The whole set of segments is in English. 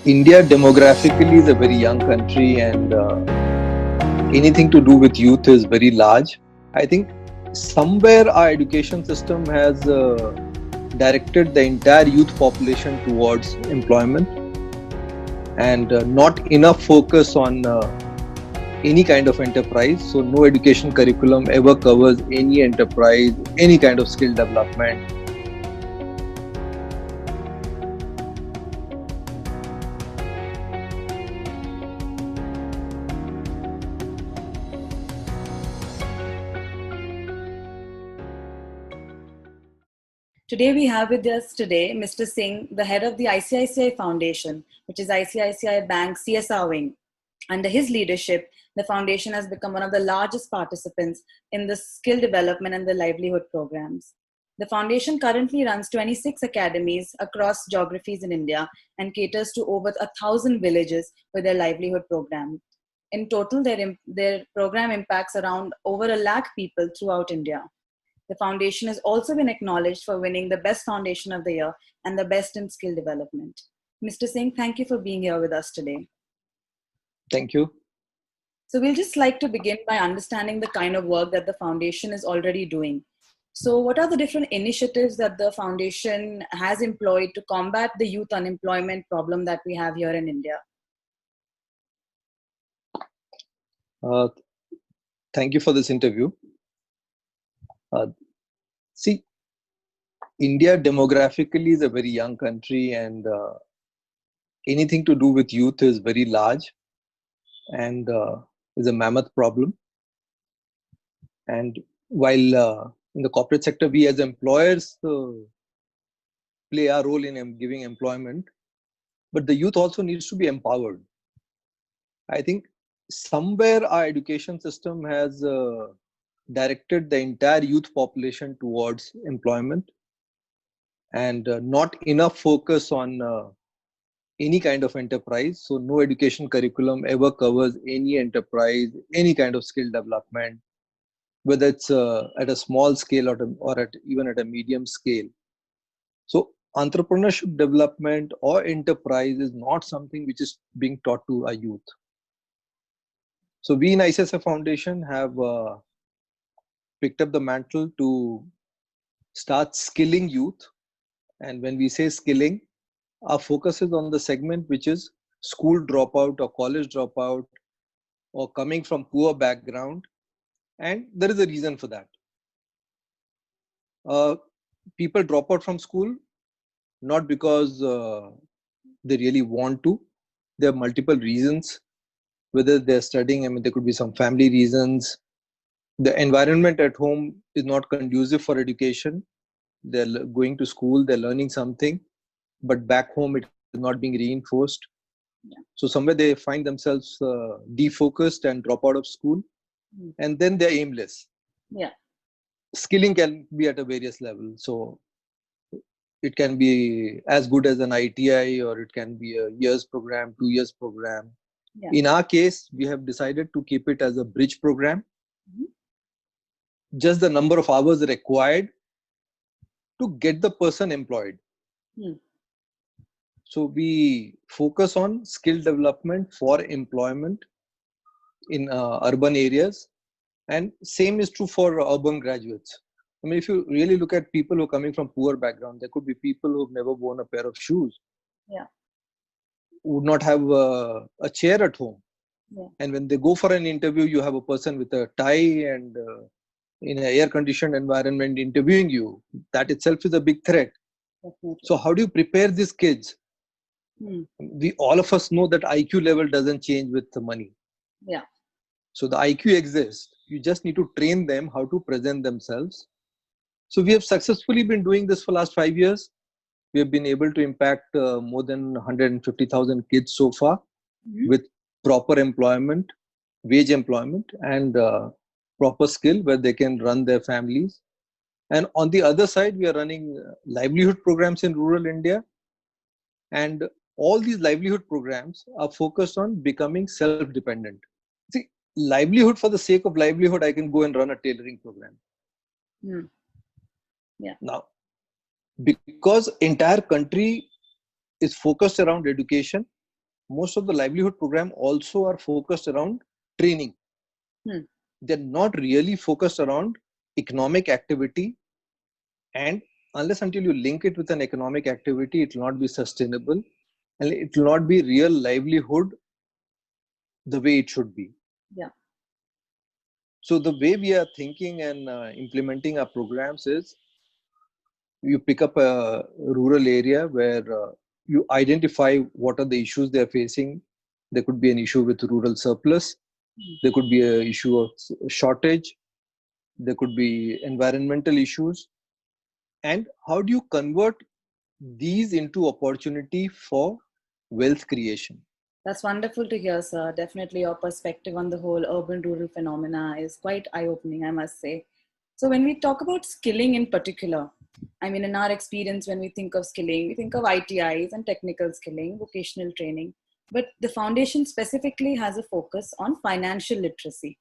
India demographically is a very young country, and anything to do with youth is very large. I think somewhere our education system has directed the entire youth population towards employment and not enough focus on any kind of enterprise. So, no education curriculum ever covers any enterprise, any kind of skill development. Today we have with us today Mr. Singh, the head of the ICICI Foundation, which is ICICI Bank CSR wing. Under his leadership, the foundation has become one of the largest participants in the skill development and the livelihood programs. The foundation currently runs 26 academies across geographies in India and caters to over 1,000 villages with their livelihood program. In total, their program impacts around over a lakh people throughout India. The foundation has also been acknowledged for winning the Best Foundation of the Year and the Best in Skill Development. Mr. Singh, thank you for being here with us today. Thank you. So, we'll just like to begin by understanding the kind of work that the foundation is already doing. So, what are the different initiatives that the foundation has employed to combat the youth unemployment problem that we have here in India? Uh, Thank you for this interview. Uh, See, India demographically is a very young country, and anything to do with youth is very large and is a mammoth problem. And while in the corporate sector, we as employers play our role in giving employment, but the youth also needs to be empowered. I think somewhere our education system has directed the entire youth population towards employment and not enough focus on any kind of enterprise. So, no education curriculum ever covers any enterprise, any kind of skill development, whether it's at a small scale or at even at a medium scale. So, entrepreneurship development or enterprise is not something which is being taught to our youth. So, we in ICSI Foundation have picked up the mantle to start skilling youth. And when we say skilling, our focus is on the segment which is school dropout or college dropout or coming from poor background, and there is a reason for that. uh, People drop out from school not because they really want to. There are multiple reasons, whether they're studying. I mean, there could be some family reasons. The environment at home is not conducive for education. They're going to school, they're learning something, but back home it is not being reinforced. Yeah. So somewhere they find themselves defocused and drop out of school, and then they're aimless. Yeah. Skilling can be at a various level. So it can be as good as an ITI, or it can be a year's program, 2 years program. Yeah. In our case, we have decided to keep it as a bridge program. Just the number of hours required to get the person employed. So we focus on skill development for employment in urban areas, and same is true for urban graduates. I mean, if you really look at people who are coming from poor background, there could be people who've never worn a pair of shoes, Yeah. would not have a chair at home. Yeah. And when they go for an interview, you have a person with a tie and in an air conditioned environment interviewing you. That itself is a big threat. Definitely. So how do you prepare these kids? We all of us know that IQ level doesn't change with the money. Yeah. So the IQ exists. You just need to train them how to present themselves. So we have successfully been doing this for last 5 years. We have been able to impact more than 150,000 kids so far with proper employment, wage employment, and proper skill where they can run their families. And on the other side, we are running livelihood programs in rural India. And all these livelihood programs are focused on becoming self-dependent. See, livelihood for the sake of livelihood, I can go and run a tailoring program. Yeah. Now, because entire country is focused around education, most of the livelihood program also are focused around training. They're not really focused around economic activity, and unless until you link it with an economic activity, it will not be sustainable and it will not be real livelihood the way it should be. Yeah. So the way we are thinking and implementing our programs is, you pick up a rural area where you identify what are the issues they're facing. There could be an issue with rural surplus. There could be an issue of shortage. There could be environmental issues. And how do you convert these into opportunity for wealth creation? That's wonderful to hear, sir. Definitely your perspective on the whole urban-rural phenomena is quite eye-opening, I must say. So when we talk about skilling in particular, I mean, in our experience, when we think of skilling, we think of ITIs and technical skilling, vocational training. But the foundation specifically has a focus on financial literacy.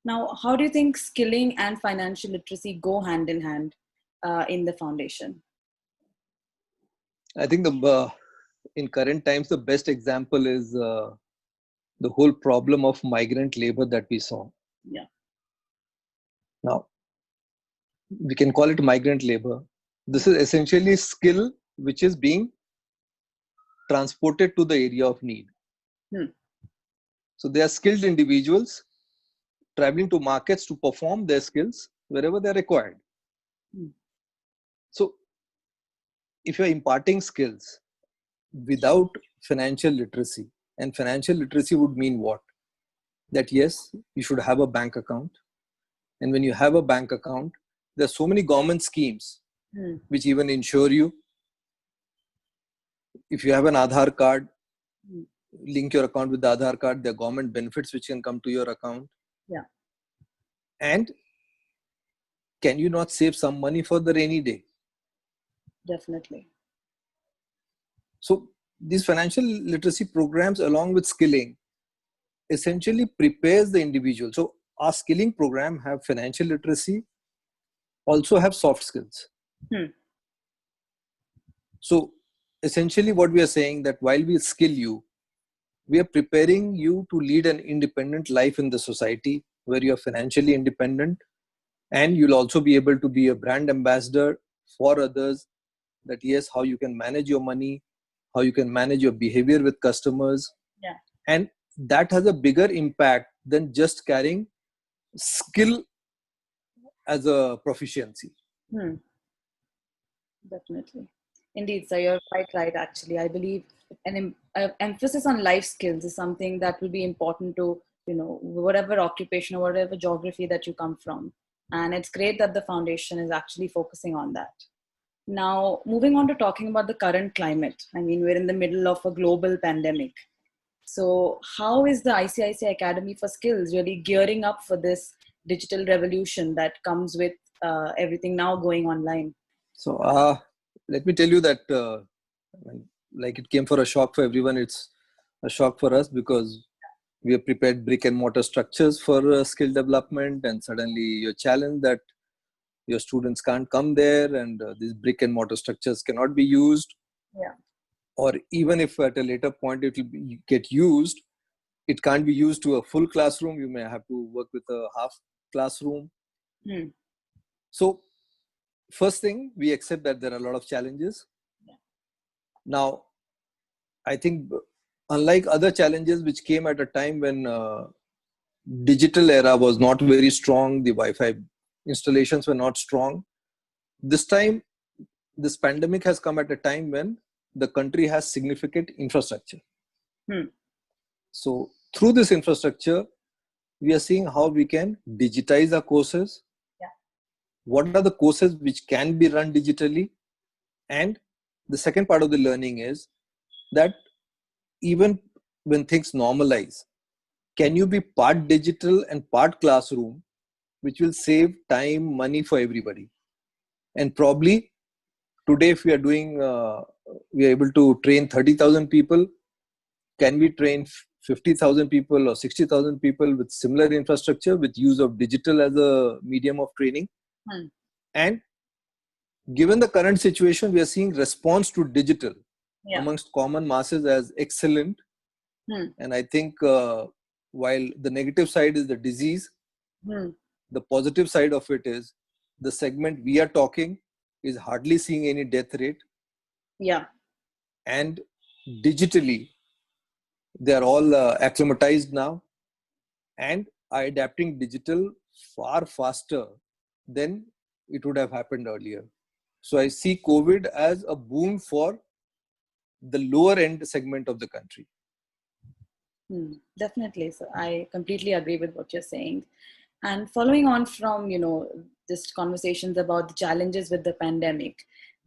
Now, how do you think skilling and financial literacy go hand in hand in the foundation? I think in current times, the best example is the whole problem of migrant labor that we saw. Yeah. Now, we can call it migrant labor. This is essentially skill which is being transported to the area of need. So they are skilled individuals traveling to markets to perform their skills wherever they're required. So if you're imparting skills without financial literacy, and financial literacy would mean what? That yes, you should have a bank account. And when you have a bank account, there are so many government schemes which even insure you. If you have an Aadhaar card, link your account with the Aadhaar card. There are government benefits which can come to your account. Yeah. And can you not save some money for the rainy day? Definitely. So these financial literacy programs, along with skilling, essentially prepares the individual. So our skilling program have financial literacy, also have soft skills. So essentially what we are saying, that while we skill you, we are preparing you to lead an independent life in the society where you are financially independent, and you'll also be able to be a brand ambassador for others, that yes, how you can manage your money, how you can manage your behavior with customers. Yeah. And that has a bigger impact than just carrying skill as a proficiency. Definitely. Indeed, sir, you're quite right, actually. I believe an emphasis on life skills is something that will be important to, whatever occupation or whatever geography that you come from. And it's great that the foundation is actually focusing on that. Now, moving on to talking about the current climate. I mean, we're in the middle of a global pandemic. So how is the ICICI Academy for Skills really gearing up for this digital revolution that comes with everything now going online? So let me tell you that like it came for a shock for everyone. It's a shock for us because we have prepared brick and mortar structures for skill development, and suddenly you're challenged that your students can't come there, and these brick and mortar structures cannot be used. Yeah. Or even if at a later point it will get used, it can't be used to a full classroom. You may have to work with a half classroom. So first thing, we accept that there are a lot of challenges. Yeah. Now, I think unlike other challenges which came at a time when digital era was not very strong, the Wi-Fi installations were not strong. This time, this pandemic has come at a time when the country has significant infrastructure. So through this infrastructure, we are seeing how we can digitize our courses. Yeah. What are the courses which can be run digitally? And the second part of the learning is that even when things normalize, can you be part digital and part classroom, which will save time, money for everybody? And probably today, if we are doing, we are able to train 30,000 people. Can we train 50,000 people or 60,000 people with similar infrastructure with use of digital as a medium of training? And given the current situation, we are seeing response to digital amongst common masses as excellent. And I think while the negative side is the disease, the positive side of it is the segment we are talking is hardly seeing any death rate. Yeah. And digitally, they are all acclimatized now and are adapting digital far faster than it would have happened earlier. So I see COVID as a boon for the lower end segment of the country. Definitely. So I completely agree with what you're saying. And following on from, just conversations about the challenges with the pandemic,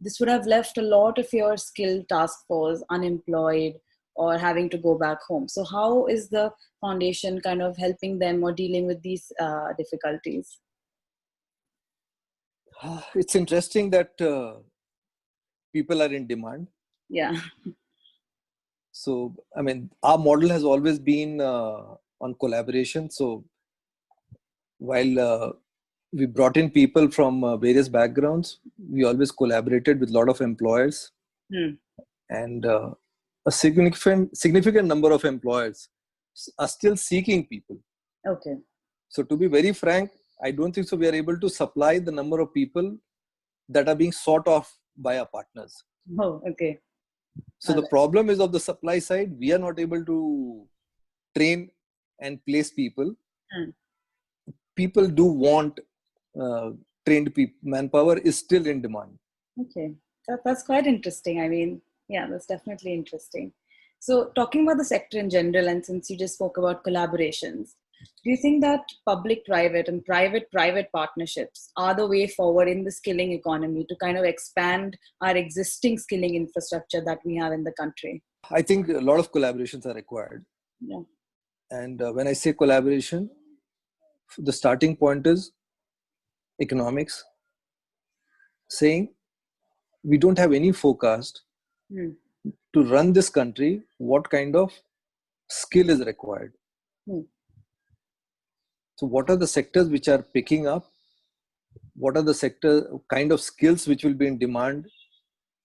this would have left a lot of your skilled task force unemployed or having to go back home. So how is the foundation kind of helping them or dealing with these difficulties? It's interesting that people are in demand. Yeah. So, I mean, our model has always been on collaboration. So, while we brought in people from various backgrounds, we always collaborated with a lot of employers. And a significant number of employers are still seeking people. Okay. So, to be very frank, I don't think so we are able to supply the number of people that are being sought of by our partners. Oh, okay. So the problem is of the supply side. We are not able to train and place people. People do want trained people. Manpower is still in demand. Okay, that's quite interesting. I mean, yeah, that's definitely interesting. So talking about the sector in general, and since you just spoke about collaborations, do you think that public-private and private-private partnerships are the way forward in the skilling economy to kind of expand our existing skilling infrastructure that we have in the country? I think a lot of collaborations are required. Yeah. And when I say collaboration, the starting point is economics, saying we don't have any forecast to run this country, what kind of skill is required. So what are the sectors which are picking up? What are the sector kind of skills which will be in demand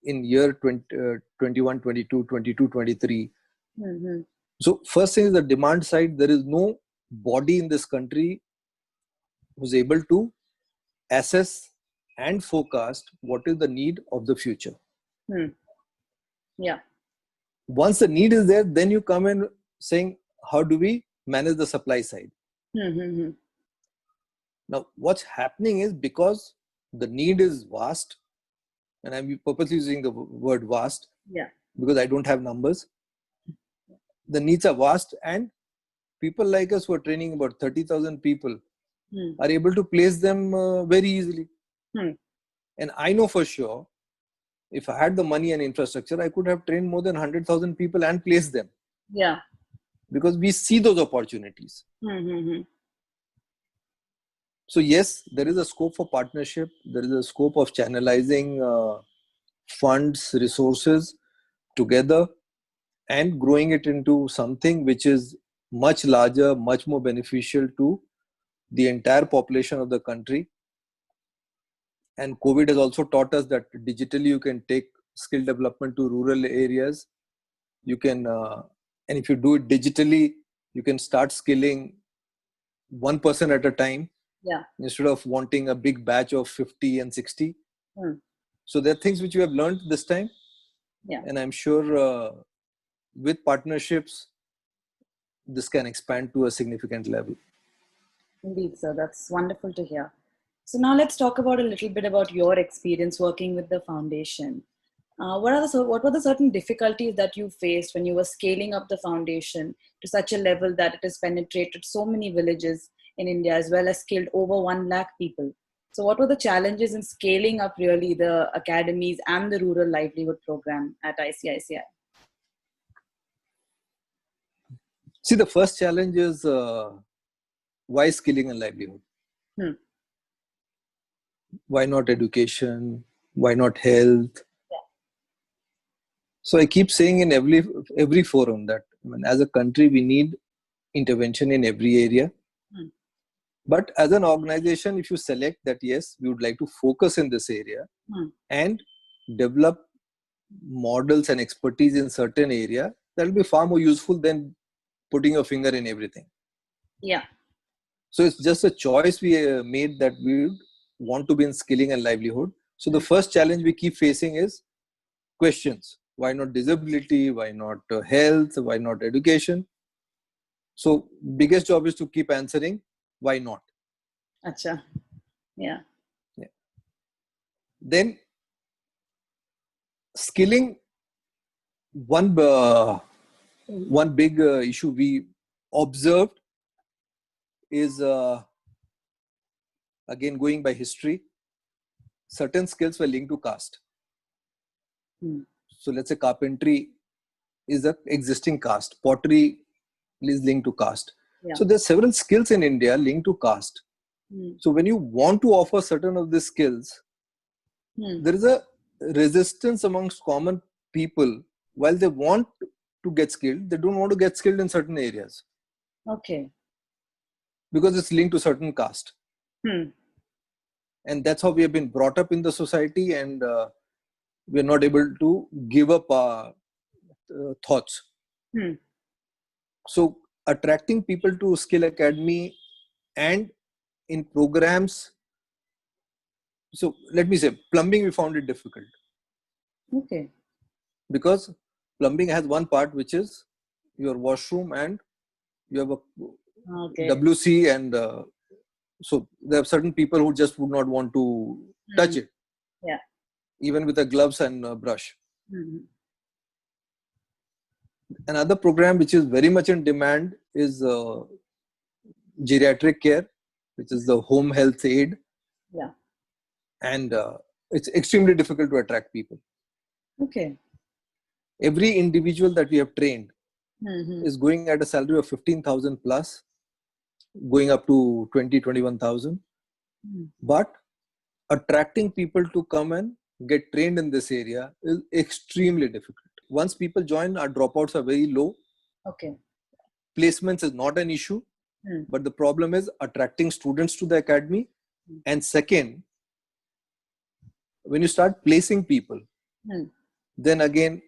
in year 21, 22, 22, 23? So first thing is the demand side. There is no body in this country who's able to assess and forecast what is the need of the future. Yeah. Once the need is there, then you come in saying, how do we manage the supply side? Now, what's happening is because the need is vast, and I'm purposely using the word vast because I don't have numbers. The needs are vast, and people like us who are training about 30,000 people are able to place them very easily. And I know for sure, if I had the money and infrastructure, I could have trained more than 100,000 people and placed them. Yeah. Because we see those opportunities. So yes, there is a scope for partnership. There is a scope of channelizing funds, resources together and growing it into something which is much larger, much more beneficial to the entire population of the country. And COVID has also taught us that digitally you can take skill development to rural areas. You can, and if you do it digitally, you can start skilling one person at a time. Yeah. Instead of wanting a big batch of 50 and 60. So there are things which we have learned this time. Yeah. And I'm sure with partnerships, this can expand to a significant level. Indeed, sir. That's wonderful to hear. So now let's talk about a little bit about your experience working with the foundation. What were the certain difficulties that you faced when you were scaling up the foundation to such a level that it has penetrated so many villages in India, as well as skilled over 1 lakh people? So what were the challenges in scaling up really the academies and the rural livelihood program at ICICI? See, the first challenge is why skilling and livelihood? Why not education? Why not health? So I keep saying in every forum that as a country, we need intervention in every area. But as an organization, if you select that, yes, we would like to focus in this area and develop models and expertise in certain area, that will be far more useful than putting your finger in everything. Yeah. So it's just a choice we made that we want to be in skilling and livelihood. So the first challenge we keep facing is questions. Why not disability? Why not health? Why not education? So biggest job is to keep answering, why not? Acha. Yeah. Yeah. Then skilling, one big issue we observed is, again going by history, certain skills were linked to caste. So let's say carpentry is an existing caste, pottery is linked to caste. Yeah. So there's several skills in India linked to caste. So when you want to offer certain of these skills, there is a resistance amongst common people. While they want to get skilled, they don't want to get skilled in certain areas. Okay. Because it's linked to certain caste. And that's how we have been brought up in the society, and we're not able to give up our thoughts. So attracting people to Skill Academy and in programs. So let me say, plumbing, we found it difficult. Okay. Because plumbing has one part, which is your washroom, and you have a WC, and so there are certain people who just would not want to touch it. Yeah. Even with the gloves and a brush. Another program which is very much in demand is geriatric care, which is the home health aid. Yeah. And it's extremely difficult to attract people. Okay. Every individual that we have trained is going at a salary of 15,000 plus, going up to 21,000. But attracting people to come and get trained in this area is extremely difficult. Once people join, our dropouts are very low. Okay. Placements is not an issue, but the problem is attracting students to the academy. And second, when you start placing people, then again,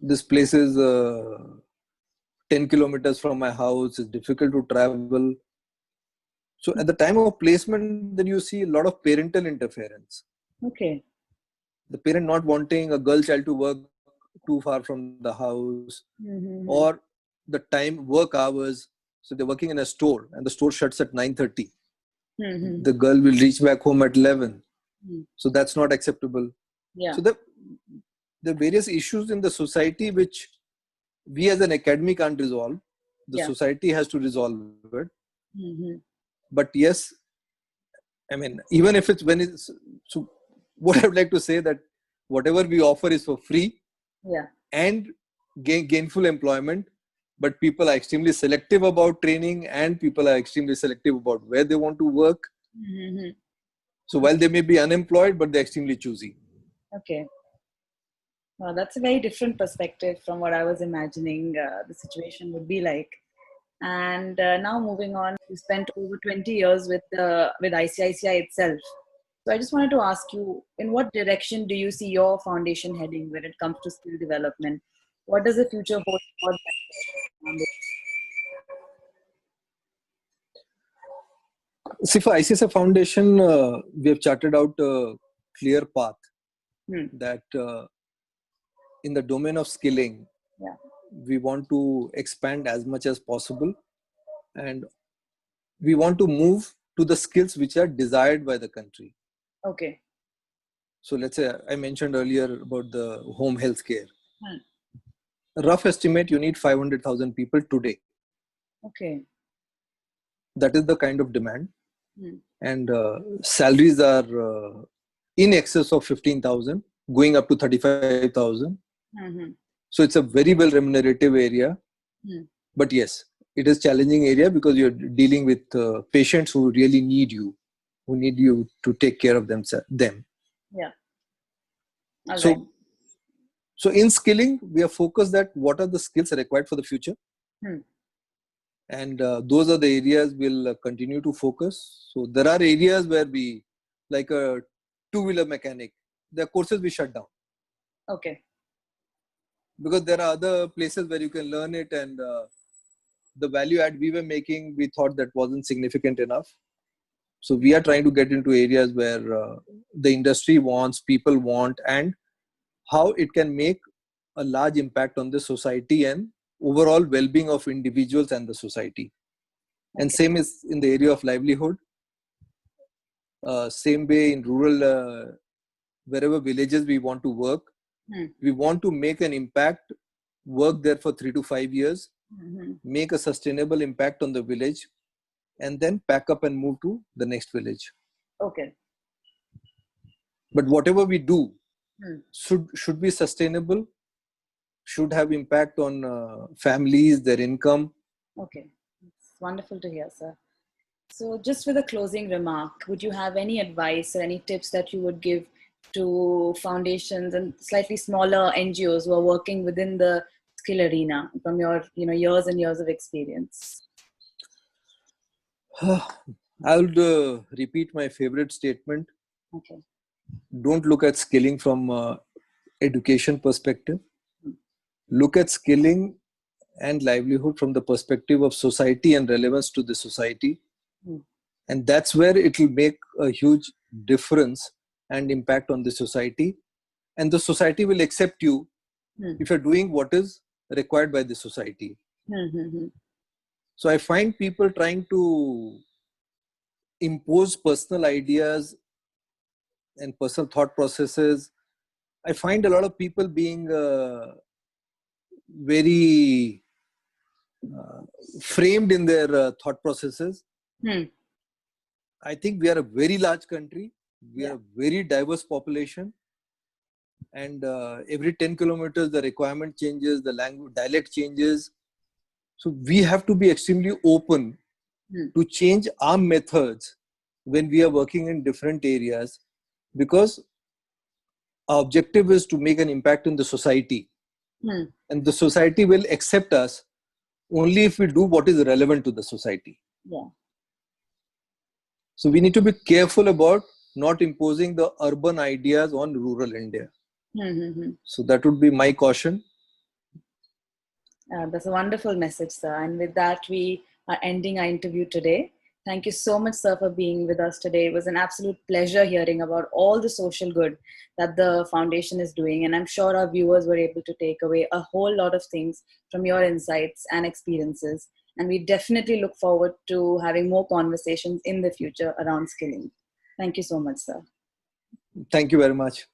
this place is 10 kilometers from my house. It's difficult to travel. So at the time of placement, then you see a lot of parental interference. Okay. The parent not wanting a girl child to work too far from the house, or the time work hours. So they're working in a store and the store shuts at 9:30. The girl will reach back home at 11. So that's not acceptable. Yeah. So the various issues in the society which we as an academy can't resolve. The society has to resolve it. But yes, I mean, even if it's when it's, so what I would like to say that whatever we offer is for free. Yeah. And gainful employment, but people are extremely selective about training, and people are extremely selective about where they want to work. So while they may be unemployed, but they're extremely choosy. Okay. Well, that's a very different perspective from what I was imagining the situation would be like. And now moving on, you spent over 20 years with ICICI itself. So I just wanted to ask you, in what direction do you see your foundation heading when it comes to skill development? What does the future hold for that? See, for ICICI Foundation, we have charted out a clear path that in the domain of skilling, we want to expand as much as possible, and we want to move to the skills which are desired by the country. Okay. So let's say I mentioned earlier about the home health care. Rough estimate, you need 500,000 people today. Okay. That is the kind of demand. And salaries are in excess of 15,000, going up to 35,000. So it's a very well remunerative area. But yes, it is challenging area because you're dealing with patients who really need you, who need you to take care of them. Yeah. So in skilling, we are focused that what are the skills required for the future. And those are the areas we'll continue to focus. So there are areas where we, like a two-wheeler mechanic, there are courses we shut down. Okay. Because there are other places where you can learn it, and the value add we were making, we thought that wasn't significant enough. So we are trying to get into areas where the industry wants, people want, and how it can make a large impact on the society and overall well-being of individuals and the society. And same is in the area of livelihood. Same way in rural, wherever villages we want to work, we want to make an impact, work there for 3 to 5 years, make a sustainable impact on the village, and then pack up and move to the next village. Okay. But whatever we do should be sustainable, should have impact on families, their income. Okay. It's wonderful to hear, sir. So just with a closing remark, would you have any advice or any tips that you would give to foundations and slightly smaller NGOs who are working within the skill arena from your years and years of experience? I would repeat my favorite statement. Okay. Don't look at skilling from education perspective. Look at skilling and livelihood from the perspective of society and relevance to the society. And that's where it will make a huge difference and impact on the society. And the society will accept you if you're doing what is required by the society. So I find people trying to impose personal ideas and personal thought processes. I find a lot of people being very framed in their thought processes. I think we are a very large country. We are a very diverse population. And every 10 kilometers, the requirement changes, the language, dialect changes. So we have to be extremely open to change our methods when we are working in different areas, because our objective is to make an impact in the society. And the society will accept us only if we do what is relevant to the society. So we need to be careful about not imposing the urban ideas on rural India. So that would be my caution. That's a wonderful message, sir. And with that, we are ending our interview today. Thank you so much, sir, for being with us today. It was an absolute pleasure hearing about all the social good that the foundation is doing. And I'm sure our viewers were able to take away a whole lot of things from your insights and experiences. And we definitely look forward to having more conversations in the future around skilling. Thank you so much, sir. Thank you very much.